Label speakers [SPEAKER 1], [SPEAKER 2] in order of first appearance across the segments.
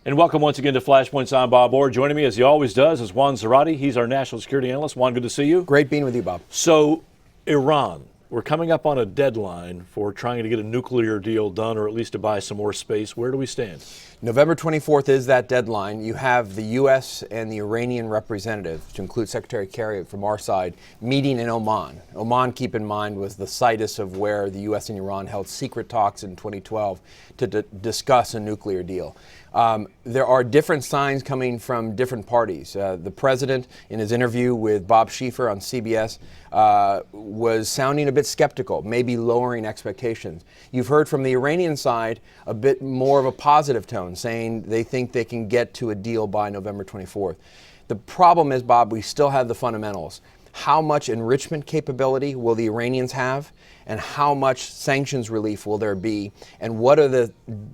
[SPEAKER 1] And welcome once again to Flashpoints. I'm Bob Orr. Joining me, as he always does, is Juan Zarate. He's our national security analyst. Juan, good to see you.
[SPEAKER 2] Great being with you, Bob.
[SPEAKER 1] So, Iran, we're coming up on a deadline for trying to get a nuclear deal done, or at least to buy some more space. Where do we stand?
[SPEAKER 2] November 24th is that deadline. You have the U.S. and the Iranian representatives, to include Secretary Kerry from our side, meeting in Oman. Oman, keep in mind, was the situs of where the U.S. and Iran held secret talks in 2012 to discuss a nuclear deal. There are different signs coming from different parties. The president, in his interview with Bob Schieffer on CBS, was sounding a bit skeptical, maybe lowering expectations. You've heard from the Iranian side a bit more of a positive tone, saying they think they can get to a deal by November 24th. The problem is, Bob, we still have the fundamentals. How much enrichment capability will the Iranians have? And how much sanctions relief will there be? And what are the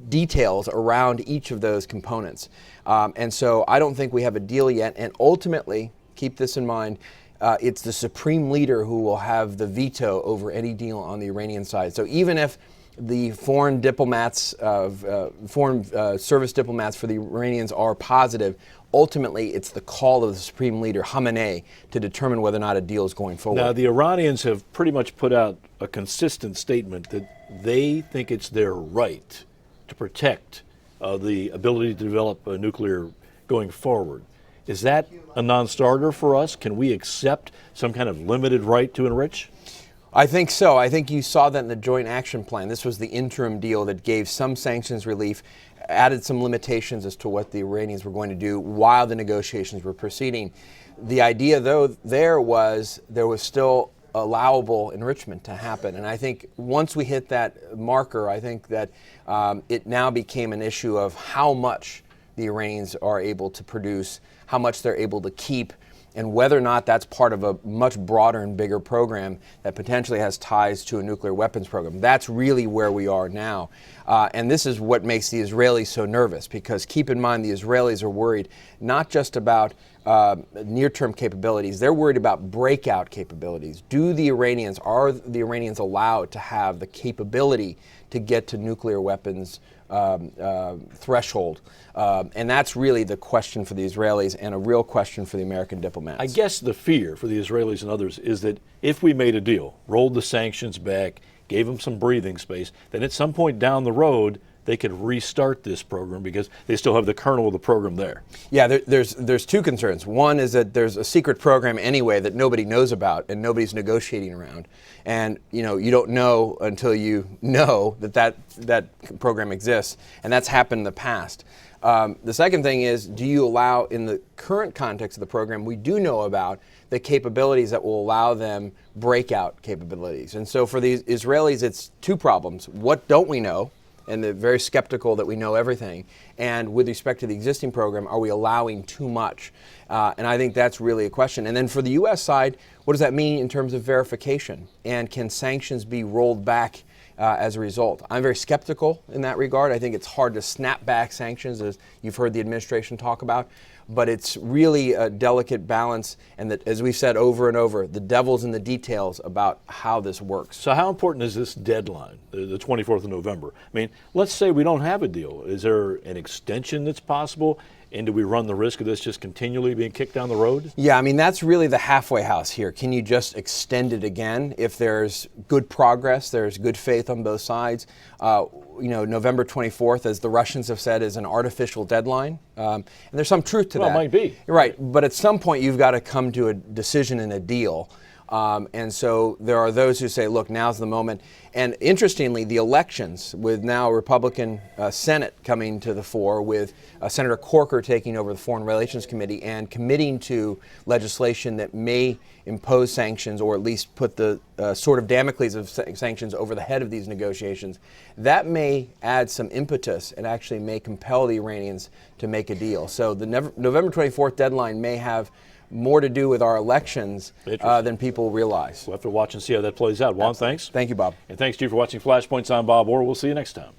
[SPEAKER 2] details around each of those components? And so I don't think we have a deal yet. And ultimately, keep this in mind, it's the supreme leader who will have the veto over any deal on the Iranian side. So even if the foreign diplomats, foreign service diplomats for the Iranians are positive, ultimately it's the call of the supreme leader, Khamenei, to determine whether or not a deal is going forward.
[SPEAKER 1] Now, the Iranians have pretty much put out a consistent statement that they think it's their right to protect the ability to develop a nuclear going forward. Is that a non-starter for us? Can we accept some kind of limited right to enrich?
[SPEAKER 2] I think so. I think you saw that in the Joint Action Plan. This was the interim deal that gave some sanctions relief, added some limitations as to what the Iranians were going to do while the negotiations were proceeding. The idea, though, there was still allowable enrichment to happen. And I think once we hit that marker, I think that it now became an issue of how much the Iranians are able to produce, how much they're able to keep, and whether or not that's part of a much broader and bigger program that potentially has ties to a nuclear weapons program. That's really where we are now. And this is what makes the Israelis so nervous, because keep in mind the Israelis are worried not just about near-term capabilities, they're worried about breakout capabilities. Are the Iranians allowed to have the capability to get to nuclear weapons threshold? And that's really the question for the Israelis and a real question for the American diplomats.
[SPEAKER 1] I guess the fear for the Israelis and others is that if we made a deal, rolled the sanctions back, gave them some breathing space, then at some point down the road, they could restart this program because they still have the kernel of the program there.
[SPEAKER 2] Yeah, there's two concerns. One is that there's a secret program anyway that nobody knows about and nobody's negotiating around. And you don't know until you know that program exists, and that's happened in the past. The second thing is, do you allow, in the current context of the program, we do know about the capabilities that will allow them breakout capabilities. And so for the Israelis, it's two problems. What don't we know? And they're very skeptical that we know everything. And with respect to the existing program, are we allowing too much? And I think that's really a question. And then for the U.S. side, what does that mean in terms of verification? And can sanctions be rolled back as a result? I'm very skeptical in that regard. I think it's hard to snap back sanctions, as you've heard the administration talk about. But it's really a delicate balance, and that, as we've said over and over, the devil's in the details about how this works.
[SPEAKER 1] So how important is this deadline, the 24th of November? I mean, let's say we don't have a deal. Is there an extension that's possible? And do we run the risk of this just continually being kicked down the road?
[SPEAKER 2] Yeah, I mean, that's really the halfway house here. Can you just extend it again? If there's good progress, there's good faith on both sides. November 24th, as the Russians have said, is an artificial deadline. And there's some truth to that.
[SPEAKER 1] Well, it might be.
[SPEAKER 2] Right, but at some point you've got to come to a decision and a deal. And so there are those who say, look, now's the moment. And interestingly, the elections, with now a Republican Senate coming to the fore, with Senator Corker taking over the Foreign Relations Committee and committing to legislation that may impose sanctions, or at least put the sword of Damocles of sanctions over the head of these negotiations, that may add some impetus and actually may compel the Iranians to make a deal. So the November 24th deadline may have more to do with our elections than people realize.
[SPEAKER 1] We'll have to watch and see how that plays out. Juan, thanks.
[SPEAKER 2] Thank you, Bob.
[SPEAKER 1] And thanks to you for watching Flashpoints. I'm Bob Orr. We'll see you next time.